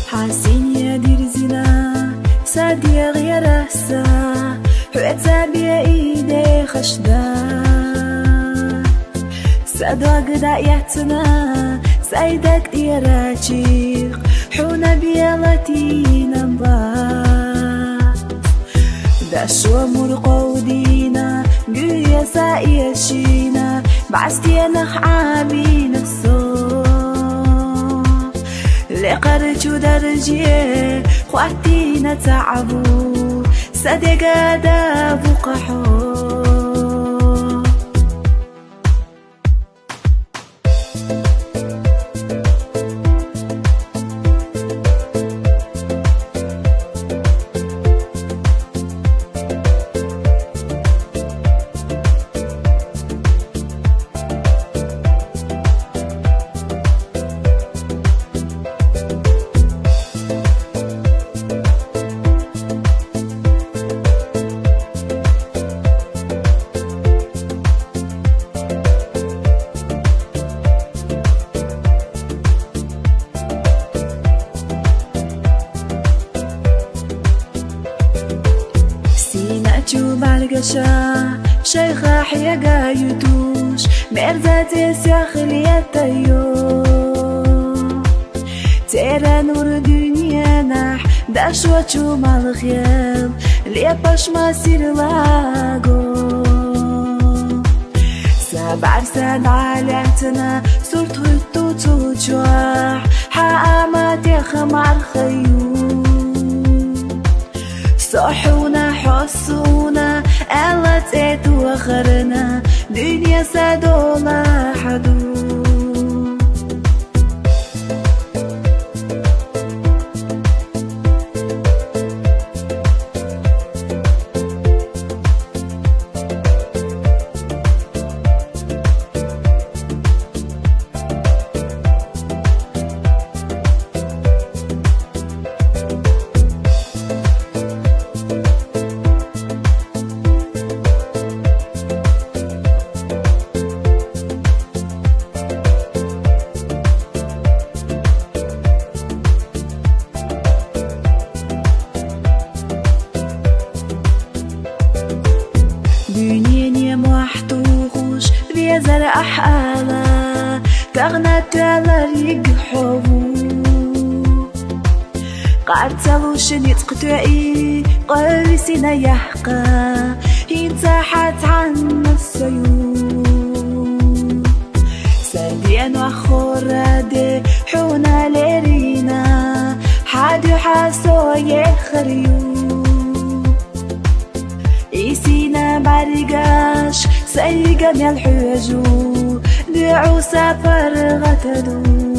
حاسين درزنا سادي غير راسا حوتا بإيدي خشدا سادوا قداياتنا سايدك إيراجيق حونا بيالتينا مبات داشوا مرقودينا قويا سايشينا بعستينا حابين الصوت لقرجو درجي خواتينا تعبو صدق دابو قحو بالقشا شيخة حيقا يدوش مرزاتي سيخلي التيو تيرا نور دنيا نح داش وچو مالخيال ليه باش ما سير لاغو سبع سنة عليتنا صرت هتو تجوح حقامات يا خمار خيو صحونا حسونا ألا تيتو آخرنا دنيا سادولا حدو دنيا محتوخوش بيزر أحالا تغنى تالر يقحبو قارتلوش نتقطعي قرسنا يحقا ينتحت عن السيوف سادين وخورادي حونا ليرينا حادو حاسو يخريو إيسينا بارقاش سيقا من الحجو دعو سفر غتدو